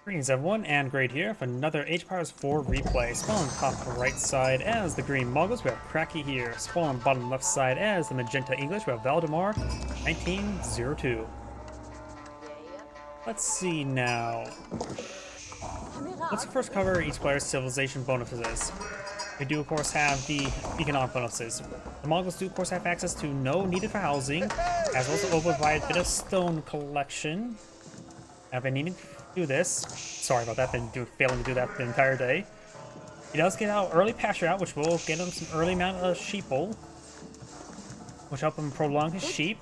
Greetings everyone, and Great here for another Age of Empires 4 replay. Spawn top right side as the green Mongols, we have CrackedyHere. Spawn bottom left side as the magenta English, we have Valdemar1902. Let's see now. Let's first cover each player's civilization bonuses. We do of course have the economic bonuses. The Mongols do of course have access to no needed for housing, as well as an overprovided bit of stone collection. I've been needing to do this. Sorry about that, been failing to do that the entire day. He does get out early pasture out, which will get him some early amount of sheeple, which help him prolong his sheep.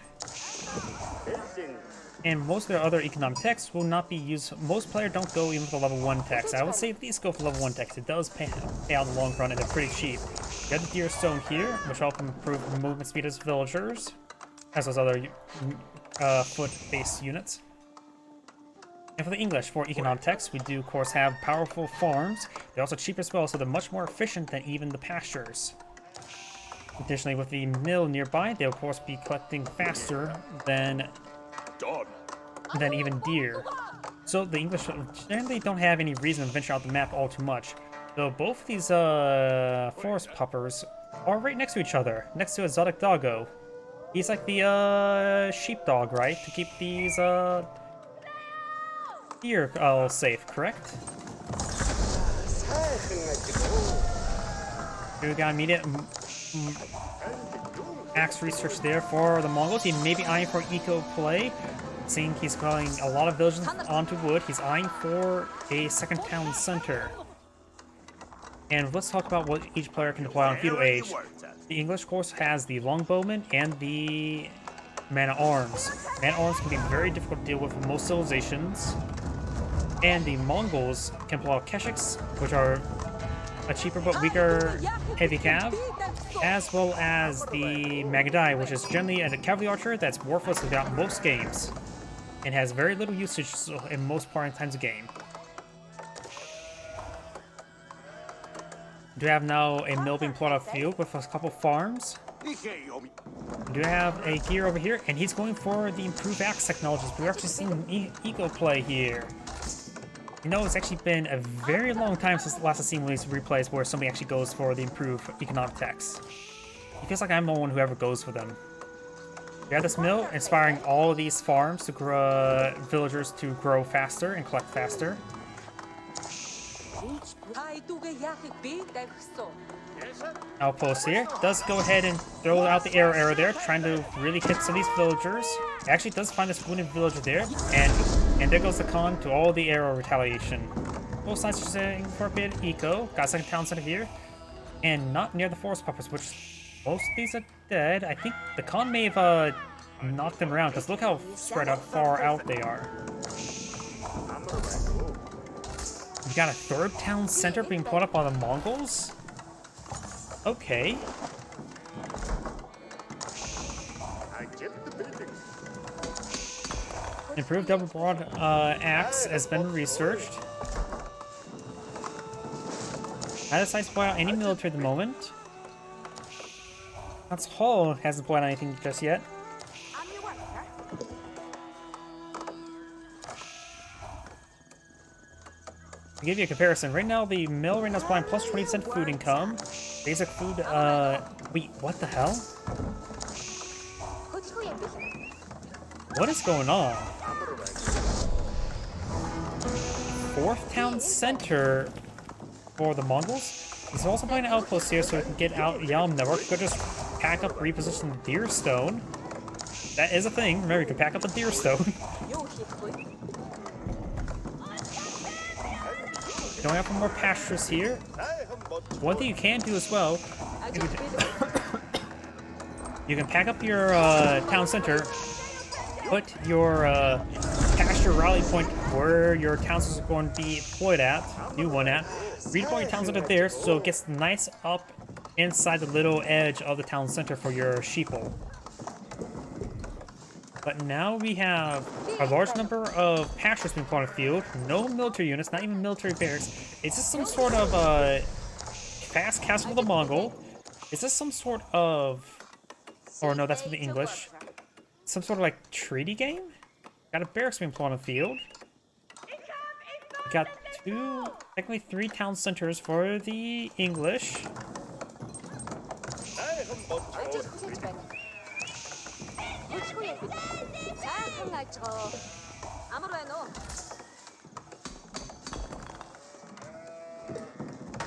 And most of their other economic texts will not be used. Most players don't go even for the level 1 text. I would say at least go for level 1 text. It does pay out in the long run and they're pretty cheap. You have the deer stone here, which will help improve the movement speed of villagers, as well as other foot-based units. And for the English, for economic text, we do of course have powerful farms. They're also cheap as well, so they're much more efficient than even the pastures. Additionally, with the mill nearby, they'll of course be collecting faster than even deer. So the English generally don't have any reason to venture out the map all too much. Though both of these forest puppers are right next to each other, next to a exotic doggo. He's like the sheepdog, right? To keep these deer all safe, correct? We got immediate axe research there for the Mongols. He may be eyeing for eco play. Seeing he's calling a lot of villages onto wood, he's eyeing for a second town center. And let's talk about what each player can deploy on feudal age. The English, of course, has the longbowmen and the man-at-arms. Man-at-arms can be very difficult to deal with in most civilizations. And the Mongols can pull out keshiks, which are a cheaper but weaker heavy cav, as well as the Magadai, which is generally a cavalry archer that's worthless throughout most games, and has very little usage in most times of game. We do have now a mill being plotted off field with a couple farms. We do have a gear over here, and he's going for the improved axe technologies. We're actually seeing eco play here. You know, it's actually been a very long time since the last I've seen one of these replays where somebody actually goes for the improved economic text. It feels like I'm the one who ever goes for them. We have this mill inspiring all of these farms to grow, villagers to grow faster and collect faster. Outpost here does go ahead and throw out the arrow there, trying to really hit some of these villagers. It actually does find this wounded villager there, and there goes the con to all the arrow retaliation. Both sides are saying for a bit eco. Got a second town center here, and not near the forest puppets, which most of these are dead. I think the con may have knocked them around, because look how spread out far out they are. We got a third town center being put up by the Mongols? Okay. Improved double broad axe has been researched. I decided to point out any military at the moment. That's Hall hasn't pointed out anything just yet. To give you a comparison, right now the mill right now is buying plus 20% food income. Basic food, wait, what the hell? What is going on? Fourth town center for the Mongols. He's also buying an outpost here so he can get out Yalm Network. Could just pack up, reposition the deer stone. That is a thing. Remember, you can pack up the deer stone. Going out for more pastures here. One thing you can do as well, you can pack up your town center, put your pasture rally point where your towns are going to be deployed at, new one at, redeploy your town center there so it gets nice up inside the little edge of the town center for your sheeple. But now we have a large number of pastures being put on the field, no military units, not even military barracks. Is this some sort of fast castle of the Mongol? Is this some sort of, or no, that's for the English, some sort of like treaty game? Got a barracks being put on the field. We got technically 3 town centers for the English.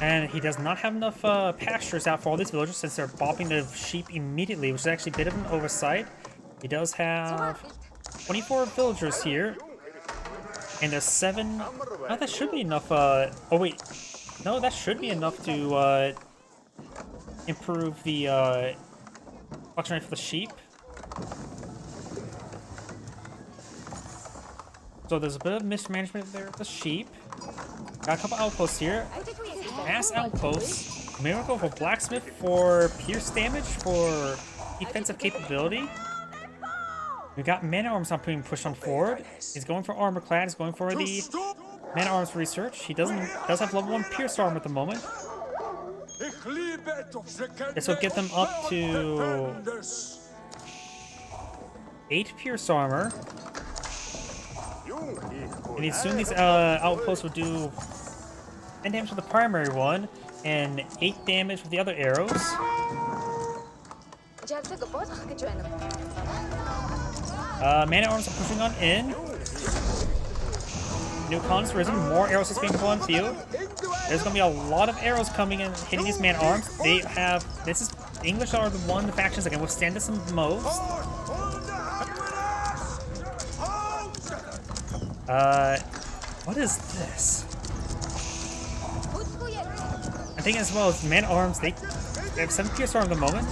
And he does not have enough pastures out for all these villagers since they're bopping the sheep immediately, which is actually a bit of an oversight. He does have 24 villagers here. And there's 7... Oh, that should be enough, oh wait. No, that should be enough to improve the production rate for the sheep. So there's a bit of mismanagement there with the sheep. Got a couple outposts here. Mass outposts. Miracle for blacksmith for pierce damage for defensive capability. We got man-at-arms not being pushed on forward. He's going for armor clad. He's going for the man-at-arms research. He does have level 1 pierce armor at the moment. This will get them up to 8 pierce armor. And soon these outposts will do 10 damage with the primary one and 8 damage with the other arrows. Man-at-arms are pushing on in. New con's risen. More arrows is being pulled on field. There's gonna be a lot of arrows coming and hitting these man-at-arms. They have... This is... The English are the factions that can withstand this the most. What is this? I think as well as man-at-arms, they have 7 pierce armor at the moment.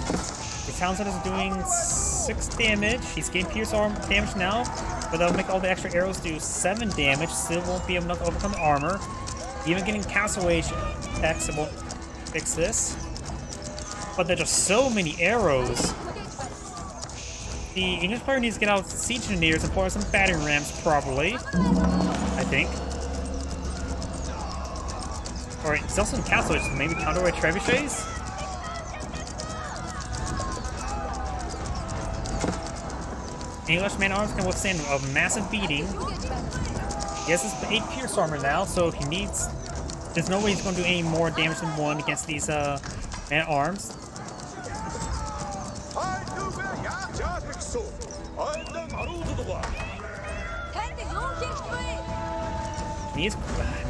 The town center is doing 6 damage. He's getting pierce armor damage now, but that'll make all the extra arrows do 7 damage. Still won't be enough to overcome the armor. Even getting castle wage attacks, it won't fix this. But there's just so many arrows. The English player needs to get out siege engineers and pour some battering rams probably. I think. Alright, still some castle wages, maybe counter with trebuchets? English man-at-arms can withstand a massive beating. He has his 8 pierce armor now, so he needs... There's no way he's going to do any more damage than 1 against these man-at-arms. He needs...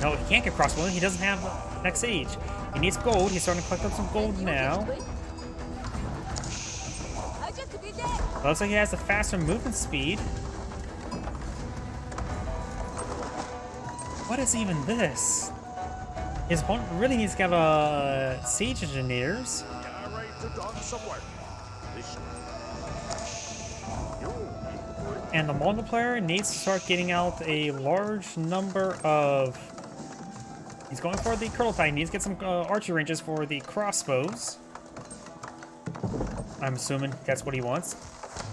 No, he can't get crossbow. He doesn't have next age. He needs gold. He's starting to collect up some gold now. Looks like he has a faster movement speed. What is even this? His opponent really needs to have siege engineers. And the Mongol player needs to start getting out a large number of... He's going for the Curl Tie. He needs to get some archery ranges for the crossbows. I'm assuming that's what he wants.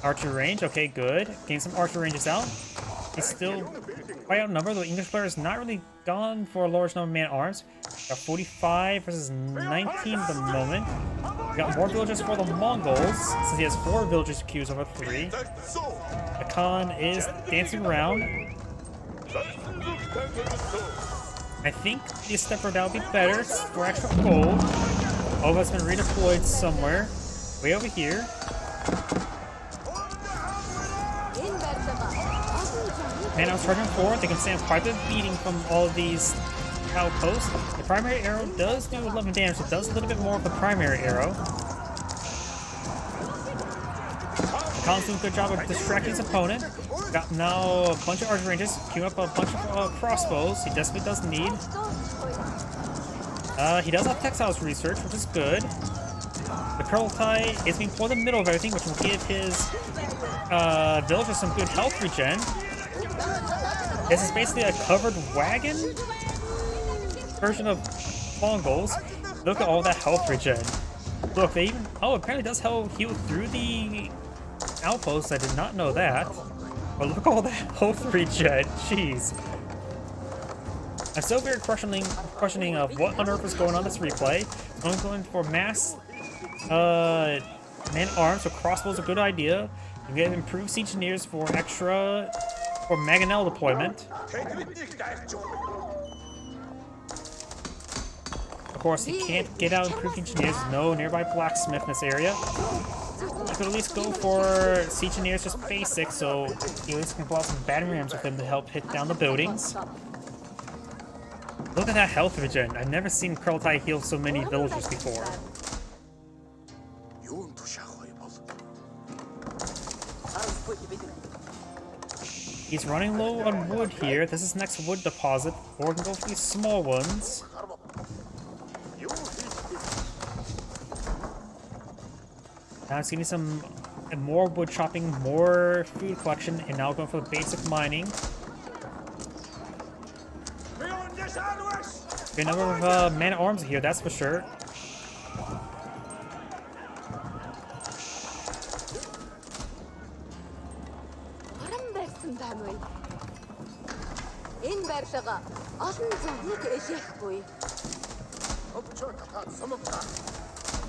Archery range, okay, good. Getting some archery ranges out. He's still quite outnumbered. The English player is not really gone for a large number of man-at-arms. Got 45 versus 19 at the moment. We got more villagers for the Mongols, since he has 4 villagers queues over 3. The Khan is dancing around. I think this step road will be better for extra gold. Oh, that's been redeployed somewhere. Way over here. Man, I was charging forward. They can stand quite a bit of beating from all of these outposts. The primary arrow does do 11 damage. It does a little bit more of the primary arrow. The Khan's doing a good job of distracting his opponent. Got now a bunch of archery ranges, queuing up a bunch of crossbows. He desperately does need. He does have textiles research, which is good. The Curl Tie is being pulled in the middle of everything, which will give his villagers some good health regen. This is basically a covered wagon version of Mongols. Look at all that health regen. Look, they even... Oh, apparently does heal through the outpost. I did not know that. But look at all that health regen. Jeez. I'm still very questioning of what on earth is going on this replay. I'm going for mass man-at-arms, so crossbows are a good idea. You get improved siege engineers for extra... for Mangonel deployment. Of course, he can't get out improved engineers. There's no nearby blacksmith in this area. You could at least go for siege engineers, just basic, so he at least can pull out some battering rams with him to help hit down the buildings. Look at that health regen. I've never seen CrackedyHere heal so many villagers before. He's running low on wood here. This is next wood deposit. Or we can go for these small ones. Now it's getting some more wood chopping, more food collection, and now going for the basic mining. A number of man-at-arms here, that's for sure.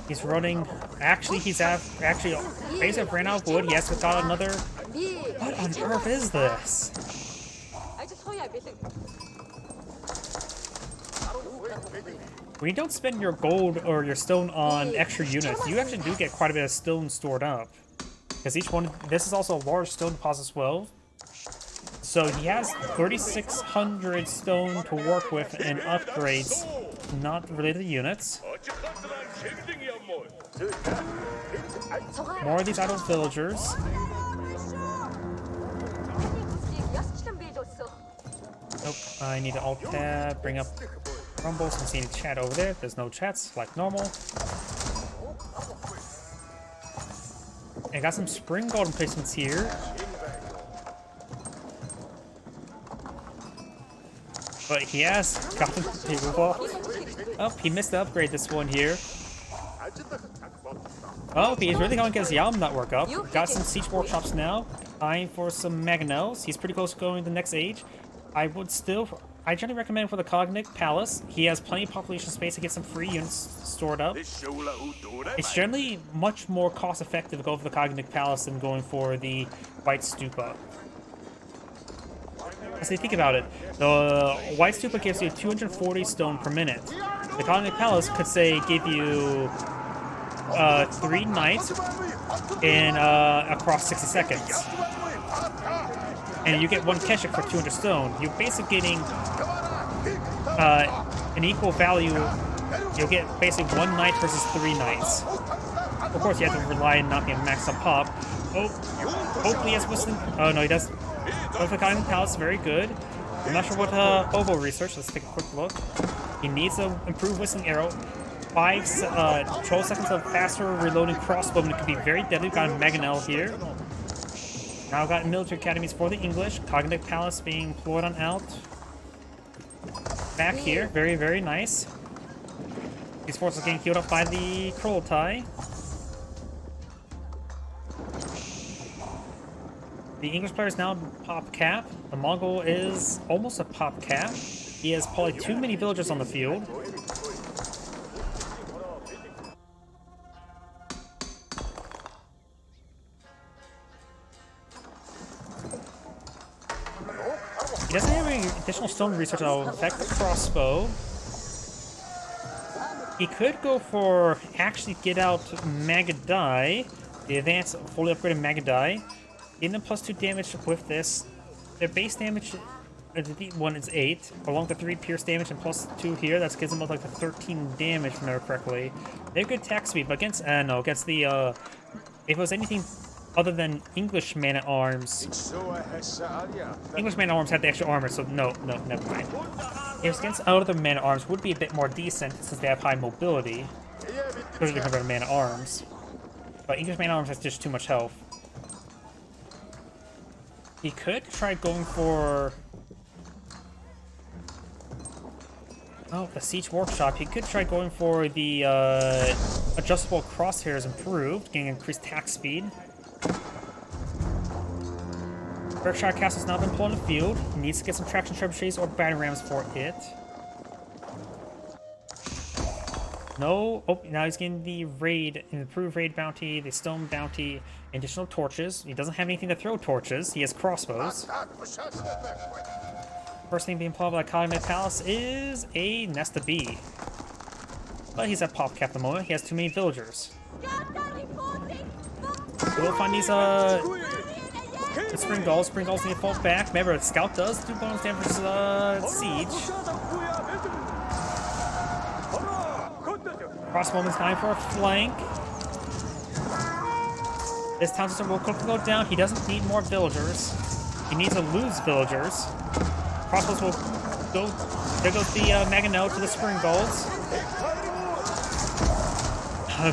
He's running. Actually, basically ran out of wood. He has got another. What on earth is this? When you don't spend your gold or your stone on extra units, you actually do get quite a bit of stone stored up. Because each one, this is also a large stone deposit as well. So he has 3,600 stone to work with and upgrades not related to units. More of these idle villagers. Nope, I need to alt tab, bring up Rumble since I need chat over there. There's no chats like normal. I got some spring golden placements here. But he has gotten oh, he missed the upgrade this one here. Oh, he's really going to get his Yam Nut work up. Got some siege workshops now. Eyeing for some mangonels. He's pretty close to going to the next age. I generally recommend for the Cognic Palace. He has plenty of population space to get some free units stored up. It's generally much more cost effective to go for the Cognic Palace than going for the White Stupa. As they think about it, the White Stupa gives you 240 stone per minute. The Cognic Palace could say give you 3 nights in across 60 seconds. And you get 1 Keshik for 200 stone. You're basically getting an equal value. You'll get basically 1 night versus 3 nights. Of course, you have to rely on not being maxed up pop. Oh, hopefully he has Whistling. Oh no, he does. Both the Cognic Palace, very good. I'm not sure what Ovo research. Let's take a quick look. He needs to improve Whistling Arrow. 12 seconds of faster reloading crossbow, and it could be very deadly. We've got a Mangonel here. Now I've got military academies for the English. Cognic Palace being employed on out. Back here, very, very nice. These forces are getting healed up by the CrackedyHere. The English player is now pop cap. The Mongol is almost a pop cap. He has probably too many villagers on the field. He doesn't have any additional stone research that will affect the crossbow. He could go for actually get out Magadai, the advanced fully upgraded Magadai. Getting them +2 damage with this. Their base damage, the one is 8, along with the 3 pierce damage and +2 here. That gives them like the 13 damage, if I remember correctly. They have good attack speed, but against against the if it was anything other than English man-at-arms. English man-at-arms had the extra armor, so no, never mind. If it's against other men-at-arms, would be a bit more decent since they have high mobility, especially compared to man-at-arms. But English man-at-arms has just too much health. He could try going for the siege workshop. He could try going for the adjustable crosshairs improved, getting increased attack speed. Berkshire Castle's now been pulled in the field. He needs to get some traction trebuchets or battering rams for it. No. Oh, now he's getting the raid, improved raid bounty, the stone bounty, additional torches. He doesn't have anything to throw torches. He has crossbows. First thing being pulled by the Cognic Palace is a nest of bee. but he's at pop cap at the moment. He has too many villagers. We'll find these the spring galls. Spring galls need to fall back. Remember, the scout does do bonus damage versus siege. Crossbowman's time for a flank. This town center will quickly go down. He doesn't need more villagers. He needs to lose villagers. Crossbows will go. There goes the Maganel to the spring galls.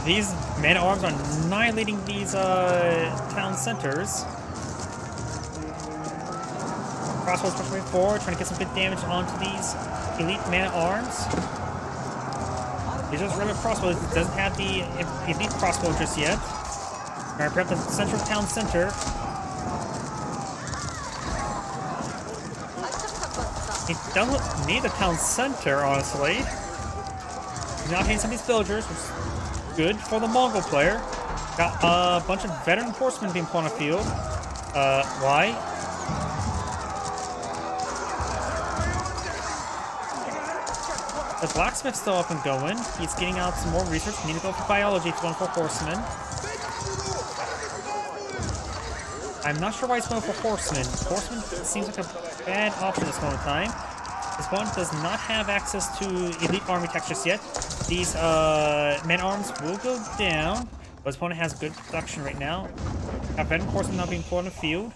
These man-at-arms are annihilating these town centers. Crossbows pushing forward, trying to get some good damage onto these elite man-at-arms. He's just regular crossbow. It doesn't have the elite crossbow just yet. Alright, prep the central town center. He doesn't need the town center, honestly. He's not hitting some of these villagers, which is good for the Mongol player. Got a bunch of veteran horsemen being put on the field. Why? The blacksmith's still up and going. He's getting out some more research. We need to go for biology if he's going for horsemen. I'm not sure why he's going for horsemen. Horsemen seems like a bad option at this moment in time. His opponent does not have access to elite army tech just yet. These men-arms will go down, but his opponent has good production right now. Got veteran horsemen now being put on the field.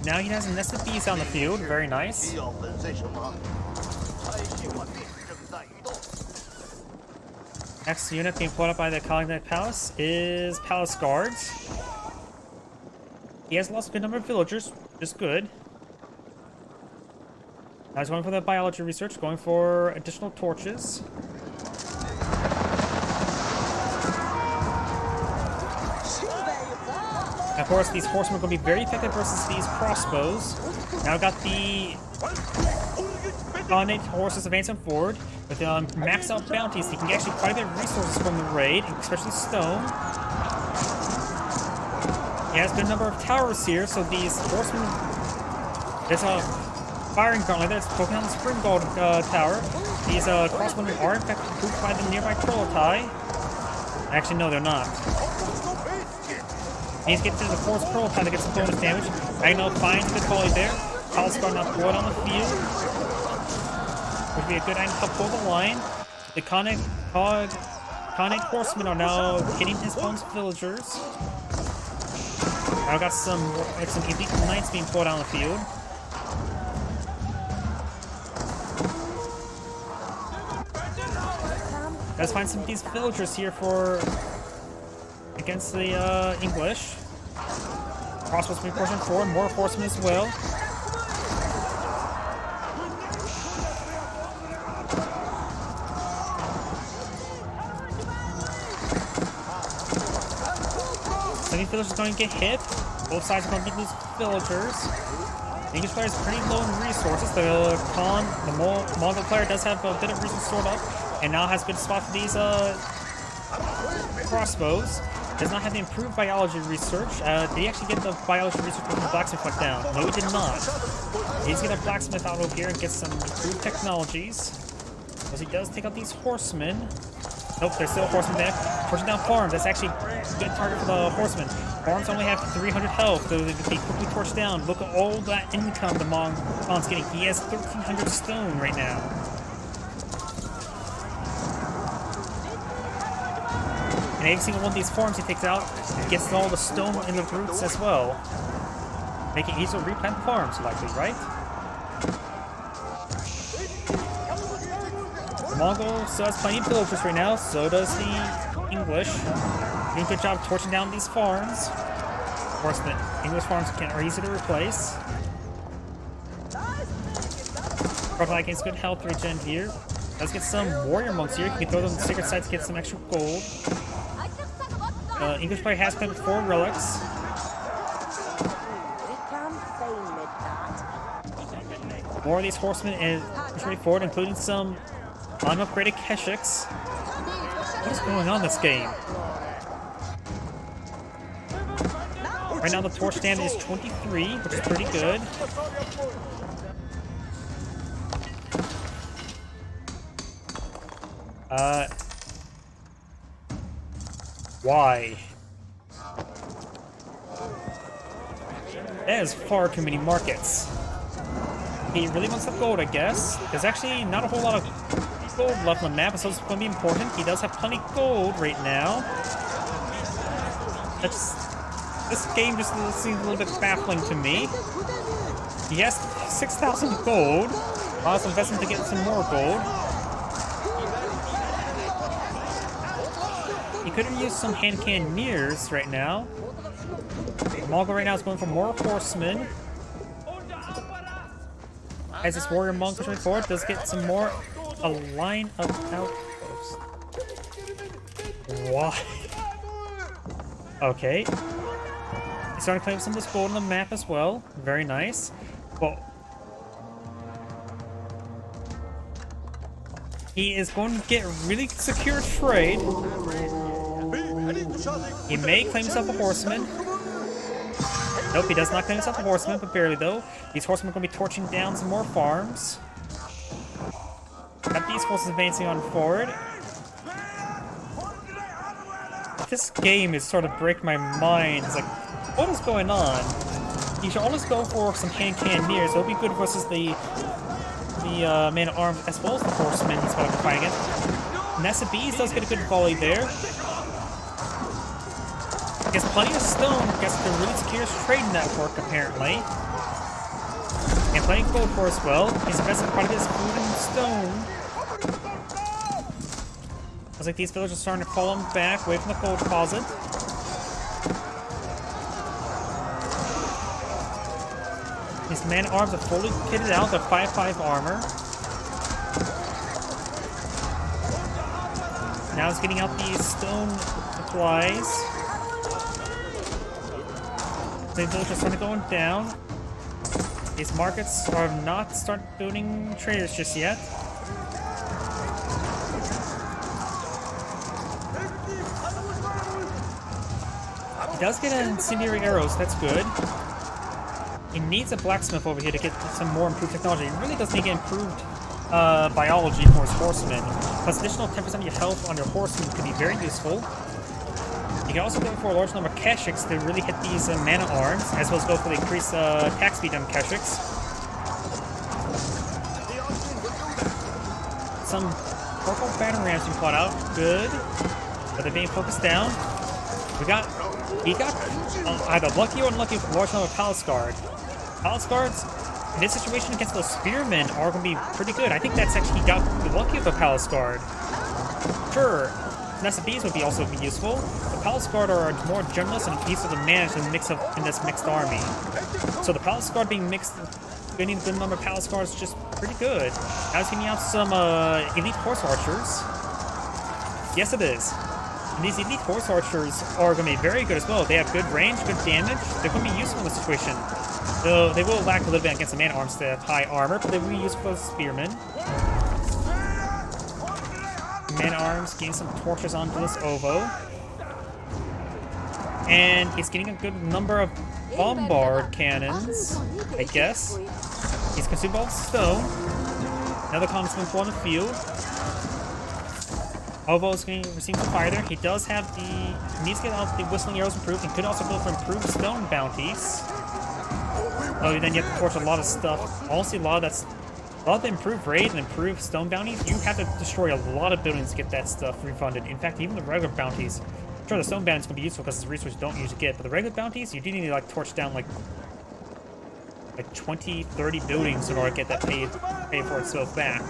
Now he has a nested bees on the field. Very nice. Next unit being put up by the Colonial Palace is Palace Guards. He has lost a good number of villagers, which is good. Now he's going for the biology research, going for additional torches. And of course, these horsemen are going to be very effective versus these crossbows. Now I've got the horses advancing forward. With maxed out bounties, he can get actually quite a bit of resources from the raid, especially stone. He has a good number of towers here, so these horsemen... There's a firing gauntlet that's poking on the spring gold tower. These crossbowmen are in fact grouped by the nearby Trollotai. Actually, no, they're not. He needs to get to the force Trollotai to get some bonus damage. Magno finds a good volley there. Palace Guard now put on the field. Would be a good item to help pull the line. The Conic horsemen are now hitting his opponent's villagers. Now got some elite knights being pulled on the field. Let's find some of these villagers here for against the English. Crossbows being pushing forward, more horsemen as well. These villagers are going to get hit. Both sides are going to lose villagers. The English player is pretty low in resources. The Mongol player does have a bit of resources stored up, and now has a good spot for these crossbows. Does not have the improved biology research. Did he actually get the biology research when the blacksmith went down? No, he did not. He needs to get a blacksmith out over here and get some improved technologies. Because he does take out these horsemen. Nope, there's still horsemen there. Pushing down farms. That's actually a good target for the horsemen. Farms only have 300 health, so they can be quickly torched down. Look at all that income the Mongols getting. He has 1,300 stone right now. And every single one of these farms he takes out gets all the stone in the roots as well. Making it easier to replant the farms, likely, right? The Mongol still has plenty of villagers right now, so does the English. Doing a good job torching down these farms. Of course, the English farms are easy to replace. Crocodile gains good health regen here. Let's get some warrior monks here. You can throw them in the secret sites to get some extra gold. English player has spent 4 relics. More of these horsemen is pushing forward, including some unupgraded Keshiks. What is going on in this game? Right now the torch stand is 23, which is pretty good. Why? That is far too many markets. He really wants the gold, I guess. There's actually not a whole lot of gold left on the map, so it's going to be important. He does have plenty of gold right now. This game just seems a little bit baffling to me. He has 6,000 gold. I'll also invest him to get some more gold. He could have used some hand cannoneers right now. Mongol right now is going for more horsemen. As this warrior monk pushing forward, does get some more. A line of outposts. Why? Okay. He's starting to claim some of this gold on the map as well. Very nice. Well, he is going to get really secure trade. He may claim himself a horseman. Nope, he does not claim himself a horseman, but barely though. These horsemen are going to be torching down some more farms. Got these forces advancing on forward. This game is sort of breaking my mind. It's like, what is going on? You should always go for some hand cannoneers. It'll be good versus the man-at-arms as well as the horsemen he's going to be fighting against. Nessa Bees does get a good volley there. Gets plenty of stone, gets to really secure his trade network apparently. And plenty of gold for as well. He's invested quite a bit of food and stone. Looks like these villagers are starting to fall him back away from the gold deposit. His man-at-arms are fully kitted out, they're 5/5 armor. Now he's getting out these stone supplies. The villagers are starting to go down. These markets are not starting building traders just yet. He does get incendiary arrows, that's good. He needs a blacksmith over here to get some more improved technology. He really does need to get improved biology for his horsemen. Plus additional 10% of your health on your horsemen could be very useful. You can also go for a large number of Keshiks to really hit these man-at-arms, as well as go for the increased attack speed on Keshiks. Some purple battering rams being plot out, good. But they're being focused down. He got either lucky or unlucky with a large number of palace guard. Palace guards, in this situation against those spearmen, are going to be pretty good. I think that's actually, he got lucky with a palace guard. Sure. Nessa Bees would also be useful. The Palace Guard are more generalist and easier to manage in this mixed army. So the Palace Guard being mixed, getting a good number of Palace Guards is just pretty good. Now it's getting out some elite horse archers. Yes, it is. And these elite horse archers are going to be very good as well. They have good range, good damage. They're going to be useful in this situation. Though they will lack a little bit against the man-at-arms that have high armor, but they will be useful as spearmen. Man-at-arms getting some torches onto this Ovo. And he's getting a good number of bombard cannons, I guess. He's consumed all the stone. Another column's been put on the field. Ovo's going to receive some fire there. He does have he needs to get out the whistling arrows improved. He could also go for improved stone bounties. Oh, then you have to torch a lot of stuff. Honestly, a lot of the improved raid and improved stone bounties, you have to destroy a lot of buildings to get that stuff refunded. In fact, even the regular bounties, sure, the stone bounties can be useful because it's a resource you don't usually get, but the regular bounties, you do need to like torch down like 20, 30 buildings in order to get that paid for itself back.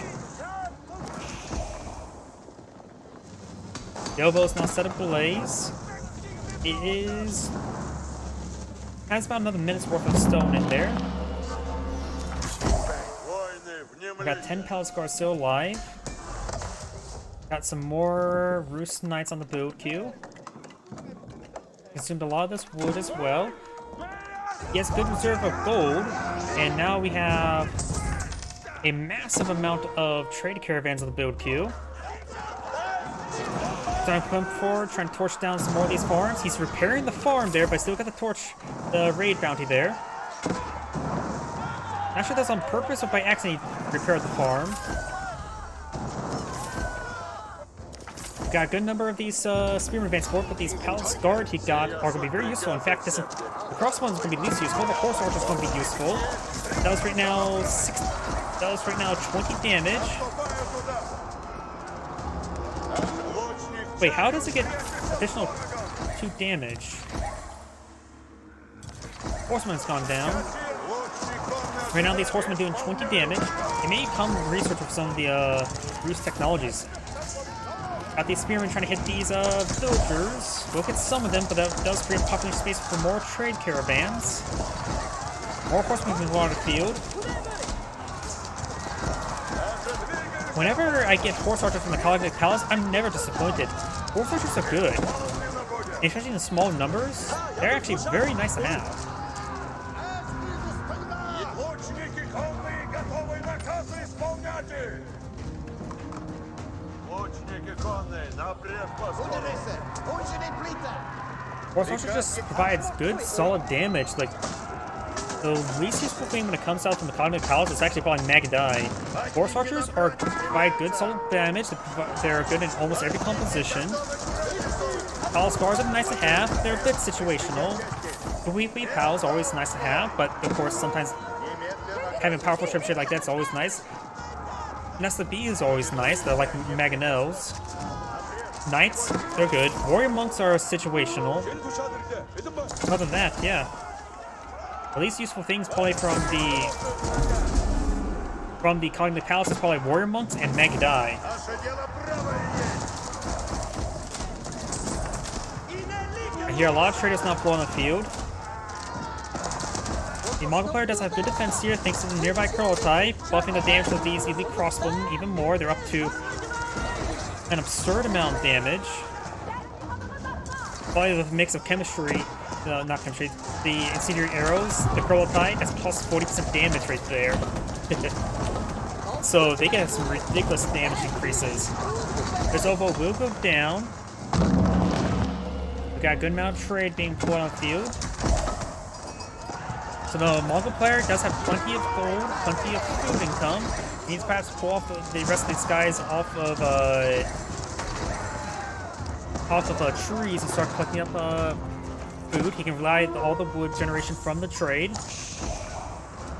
The Ovo's now set ablaze. It has about another minute's worth of stone in there. We got 10 Palace Guards still alive. Got some more Roost Knights on the build queue. Consumed a lot of this wood as well. He has a good reserve of gold, and now we have a massive amount of trade caravans on the build queue. Trying to come forward, trying to torch down some more of these farms. He's repairing the farm there, but still got the torch, the raid bounty there. Not sure that's on purpose or by accident he repaired the farm. Got a good number of these spearman advanced forward, but these palace guard he got are going to be very useful. In fact, the crossbow is going to be least useful. The horse archer is going to be useful. That was right now 20 damage. Wait, how does it get additional 2 damage? Horseman's gone down. Right now, these horsemen doing 20 damage. It may come research with some of the Roost technologies. Got these spearmen trying to hit these villagers. We'll get some of them, but that does create population space for more trade caravans. More horsemen can go on the field. Whenever I get horse archers from the Galactic Palace, I'm never disappointed. Horse archers are good. Especially in small numbers, they're actually very nice to have. Horse archer just provides good, solid damage. Like, the least useful thing when it comes out from the Cognitive Palace is actually probably Magadai. Horse archers provide good, solid damage. They're good in almost every composition. Palace guards are nice to have. They're a bit situational. The weekly pals are always nice to have, but of course, sometimes having a powerful trebuchet like that's always nice. Nesta B is always nice. They're like Mangonels. Knights, they're good. Warrior monks are situational. Other than that, yeah. The least useful things probably from the Cognitive Palace is probably warrior monks and Magadai. I hear a lot of traders not blowing the field. The Mongol player does have good defense here thanks to the nearby curl type, buffing the damage of these elite crossbowmen even more. They're up to an absurd amount of damage. Probably the mix of chemistry, not chemistry, the incendiary arrows, the curl type, that's plus 40% damage right there. So they get some ridiculous damage increases. This Ovo will go down. We got a good amount of trade being pulled on the field. So the Mongol player does have plenty of gold, plenty of food income. He needs perhaps to pull off the rest of these guys off of trees and start collecting up food. He can rely on all the wood generation from the trade.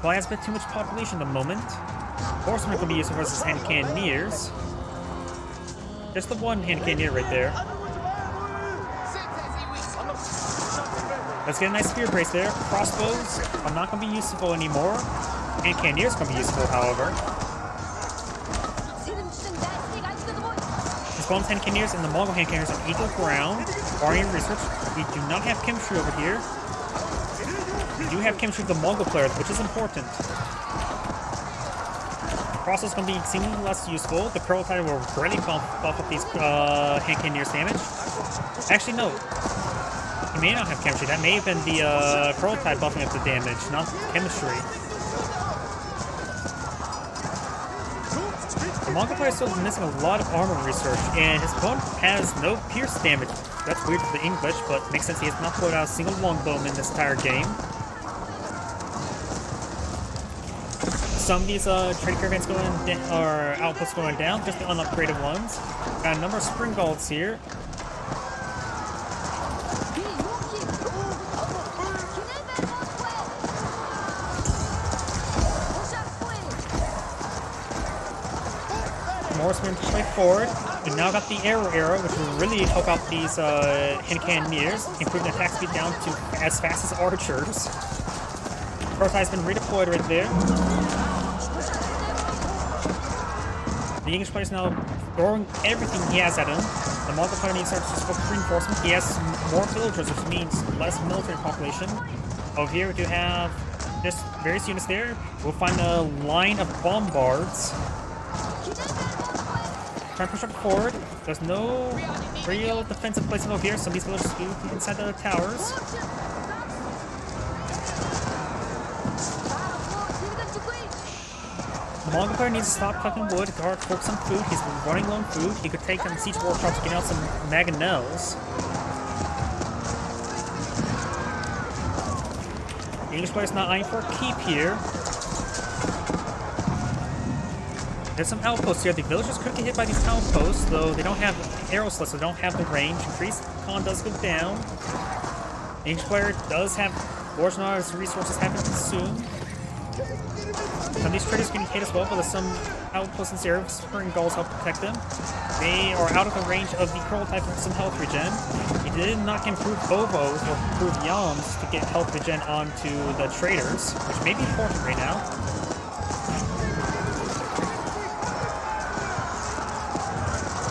Well, he has a bit too much population at the moment. Horsemen can be useful versus hand cannoneers. Just the one hand cannoneer right there. Let's get a nice spear brace there. Crossbows are not going to be useful anymore. Hand cannoneers can be useful, however. The Bones hand cannoneers and the Mongol hand cannoneers on equal ground. Barring research, we do not have chemistry over here. We do have chemistry with the Mongol players, which is important. Crossbows is going to be seemingly less useful. The curl tide will greatly buff up these hand cannoneers damage. Actually, no. He may not have chemistry. That may have been the curl tide buffing up the damage, not chemistry. The Mongol player is still missing a lot of armor research, and his opponent has no pierce damage. That's weird for the English, but makes sense. He has not pulled out a single longbowman in this entire game. Some of these trade caravans or outposts going down, just the unupgraded ones. Got a number of spring galls here. Horsemen push way forward. We now got the arrow, which will really help out these hand cannoneers, improving attack speed down to as fast as archers. Prototype has been redeployed right there. The English player is now throwing everything he has at him. The Mongol player needs to start to focus reinforcement. He has more villagers, which means less military population. Over here we do have just various units there. We'll find a line of bombards. Try and push up forward. There's no real defensive placement over here. Some of these villagers do inside the towers. Mongol player needs to stop cutting wood, focus on food. He's running low on food. He could take on siege workshops, get out some mangonels. The English player's not eyeing for a keep here. There's some outposts here. The villagers could get hit by these outposts, though they don't have arrow slits, so they don't have the range. Increased con does go down. The English player does have large numbers of resources have been consumed. Some of these traders can hit as well, but there's some outposts and Serifs and Gauls help protect them. They are out of the range of the Curl type with some health regen. He did not improve Bovos or improve Yams to get health regen onto the traders, which may be important right now.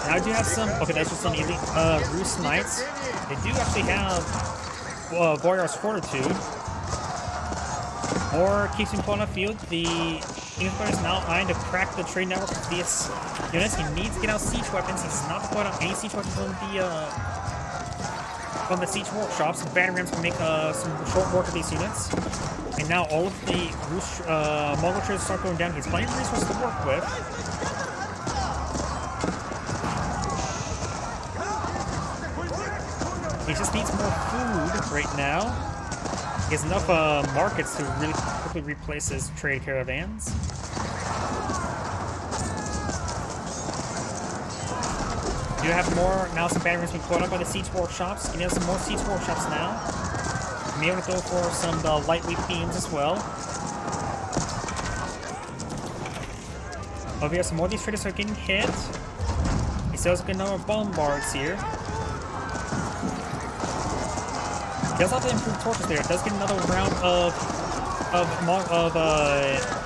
Now I do have some, okay, that's just some elite Roost Knights. They do actually have Boyar's Fortitude. More keeps him pulling on the field. The English player is now eyeing to crack the trade network with these units. He needs to get out siege weapons. He's not deployed on any siege weapons from the siege workshops. The battery rams can make some short work of these units. And now all of the Mongol traders start going down. He's plenty of resources to work with. He just needs more food right now. He has enough markets to really quickly replace his trade caravans. You have more now. Some batteries being put up by the siege workshops. You have some more siege workshops now. You may want to go for some lightweight beams as well. Over here, some more of these traders are getting hit. He still has a good number of bombards here. He does have to improve torches there. It does get another round of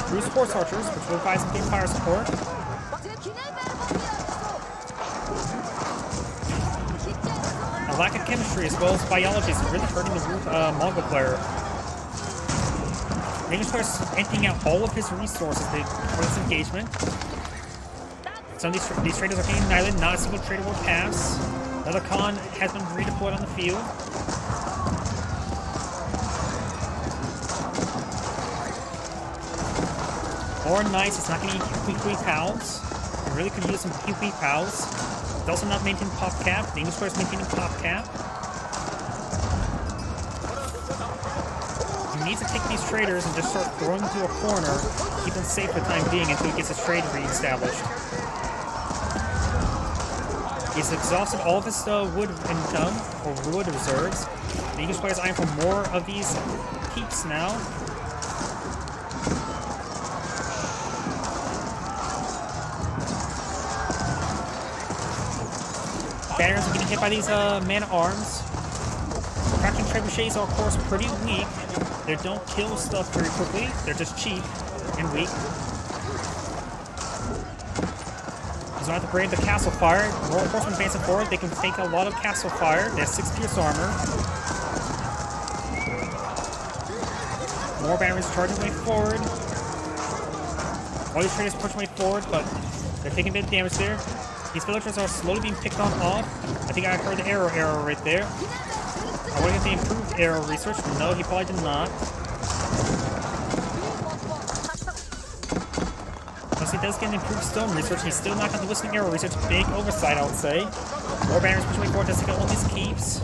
Bruce Horse Archers, which will provide some good fire support. A lack of chemistry as well as biology is really hurting the Mongol player. The English player is emptying out all of his resources for this engagement. Some of these traders are getting annihilated. Not a single trader will pass. Another con has been redeployed on the field. More knights, it's not going to eat quick pals. It really could use some quick pals. It's also not maintaining pop cap. The English player is maintaining pop cap. He needs to take these traders and just start throwing them to a corner, keep them safe for the time being until he gets his trade re-established. He's exhausted all of his wood income, or wood reserves. The English player is eyeing for more of these keeps now. Banners are getting hit by these man-at-arms. Cracking trebuchets are, of course, pretty weak. They don't kill stuff very quickly. They're just cheap and weak. He's going to have to brave the castle fire. More horsemen advancing forward. They can take a lot of castle fire. They have 6 pierce armor. More banners charging way forward. All these traders push way forward, but they're taking a bit of damage there. These villagers are slowly being picked on off. I think I heard the arrow right there. I wonder if they improved arrow research. No, he probably did not. Unless he does get an improved stone research, he's still not going to listen to arrow research. Big oversight, I would say. More banners pushing forward to take out all these keeps.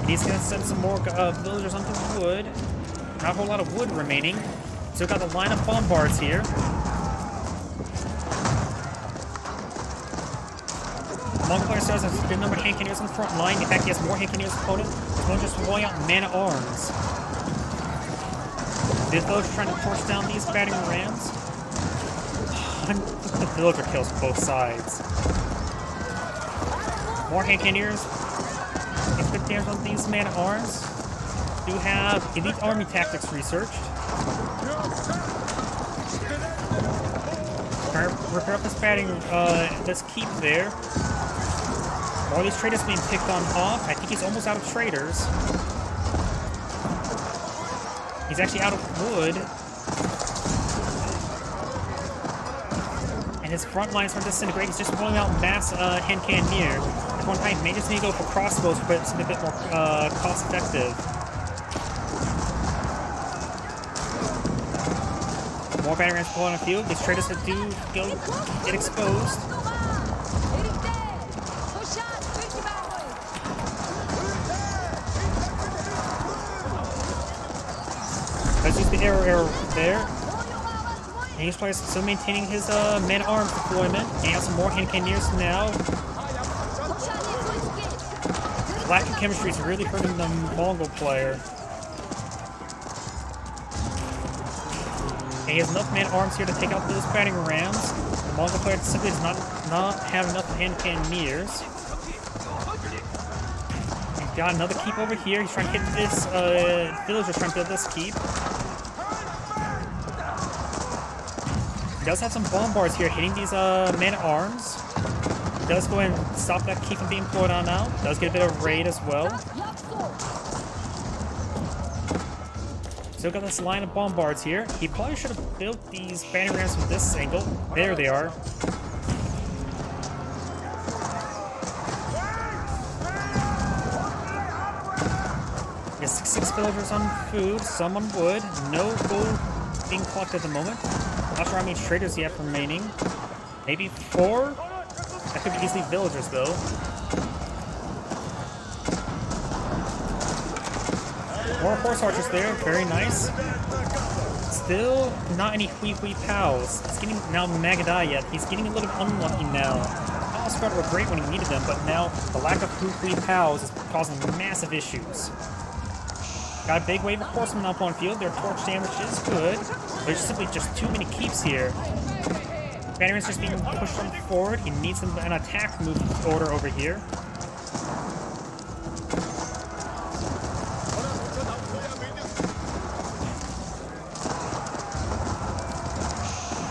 He's going to send some more villagers onto wood. Not a whole lot of wood remaining. Still got the line of bombards here. Mongol player still has a good number of hand cannoneers on the front line. In fact, he has more hand cannoneers opponent. He's going to just rolling out man-at-arms. This villager trying to torch down these battering rams. The villager kills both sides. More hand cannoneers. It's good damage on these man-at-arms. Do have elite army tactics researched. Repair up this batting, this keep there. All these traders being picked on off. I think he's almost out of traders. He's actually out of wood. And his front lines are disintegrate. He's just pulling out mass hand cannoneer. At one time, he may just need to go for crossbows, but it's a bit more cost effective. More battering rams pull on the field. These traders that do go get exposed. Let's use the arrow there. And he's probably still maintaining his man-at-arms deployment. And he has some more hand cannoneers now. Lack of chemistry is really hurting the Mongol player. And he has enough man-at-arms here to take out those battering rams. The Mongol player simply does not have enough hand cannoneers. He's got another keep over here. He's trying to hit this villager trying to build this keep. He does have some bombards here hitting these men-at-arms. Does go ahead and stop that keep from being pulled on out. Does get a bit of raid as well. Still got this line of bombards here. He probably should have built these battering rams from this angle. There they are. He has 6 villagers on food, some on wood. No gold being collected at the moment. Not sure how many traders he has remaining. Maybe 4? That could be easily villagers, though. More horse archers there, very nice. Still not any Hui pals. He's getting now Magadai yet. He's getting a little unlucky now. Pals squad were great when he needed them, but now the lack of Hui pals is causing massive issues. Got a big wave of horsemen up on field. Their torch damage is good. There's simply just too many keeps here. Bannerman's just being pushed forward. He needs an attack move order over here.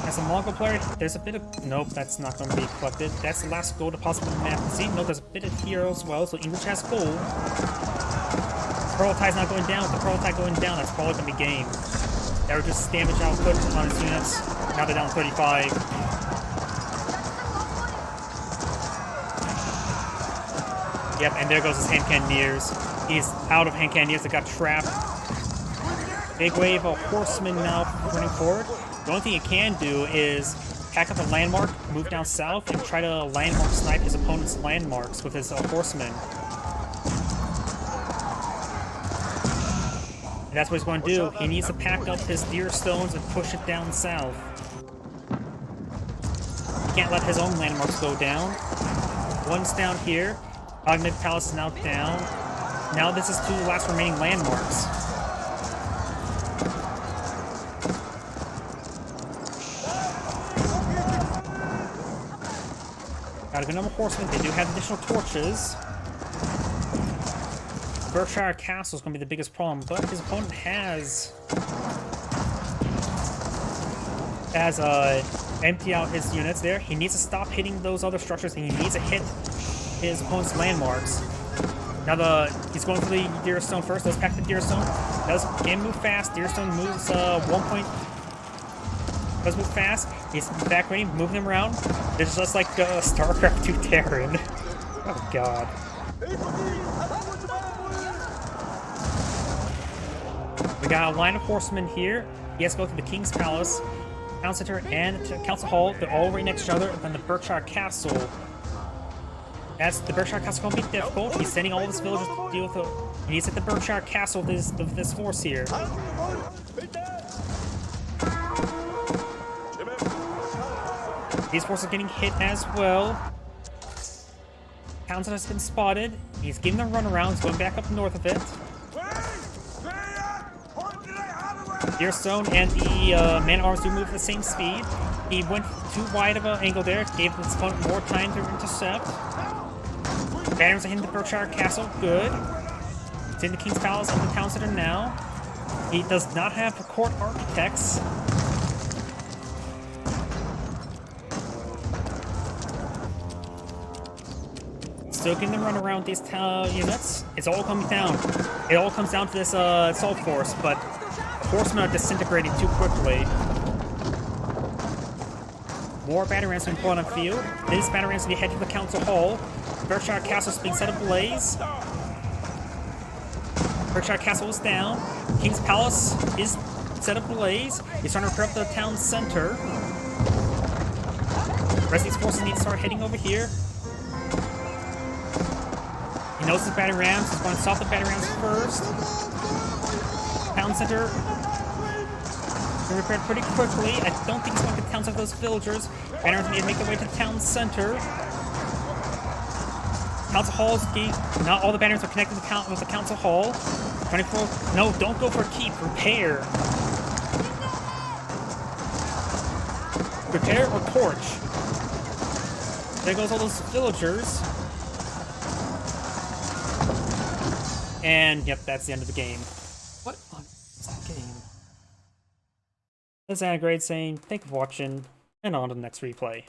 As a Mongol player, there's a bit of... Nope, that's not going to be collected. That's the last gold deposit on the map. See, no, there's a bit of here as well, so English has gold. Pearl Tide's not going down. With the Pearl Tide going down, that's probably going to be game. That would just damage output on his units. Now they're down 35. Yep, and there goes his hand cannoneers. He's out of hand cannoneers that got trapped. Big wave of horsemen now running forward. The only thing he can do is pack up a landmark, move down south, and try to landmark snipe his opponent's landmarks with his horsemen. And that's what he's going to do. He needs to pack up his deer stones and push it down south. He can't let his own landmarks go down. One's down here. Ogniv Palace is now down. Now this is 2 last remaining landmarks. Got a good number of horsemen. They do have additional torches. Berkshire Castle is going to be the biggest problem, but his opponent has empty out his units there. He needs to stop hitting those other structures, and he needs to hit his opponent's landmarks. Now he's going for the deer stone first. Let's pack the deer stone. Can move fast. Deer stone moves 1 point. Does move fast. He's back ready, moving him around. It's just like StarCraft 2 Terran. Oh god. We got a line of horsemen here. He has to go through the King's Palace, Town Center, and Council Hall. They're all right next to each other. And then the Berkshire Castle. The Berkshire Castle going to be difficult. He's sending all of his villagers to deal with it. He needs to hit the Berkshire Castle with this force here. These forces are getting hit as well. Townsend has been spotted. He's giving them runarounds, going back up north of it. Deerstone and the man-at-arms do move at the same speed. He went too wide of an angle there, gave his opponent more time to intercept. Banners are hitting the Berkshire Castle, good. It's in the King's Palace and the Town Center now. He does not have court architects. Still getting them run around these units. It's all coming down. It all comes down to this assault force, but the horsemen are disintegrating too quickly. More battering rams being put on field. These battering rams head to the council hall. Berkshire Castle is being set ablaze. Berkshire Castle is down. King's Palace is set ablaze. He's trying to repair up the town center. The rest of these forces need to start heading over here. He knows his battering rams. He's going to stop the battering rams first. Town center. They're repaired pretty quickly. I don't think he's going to town center those villagers. Battering rams need to make their way to the town center. Council Hall's gate. Not all the banners are connected with the Council Hall. 24. No, don't go for keep. Repair. Repair or torch. There goes all those villagers. And yep, that's the end of the game. What is that game? This is Anagrade saying thank you for watching, and on to the next replay.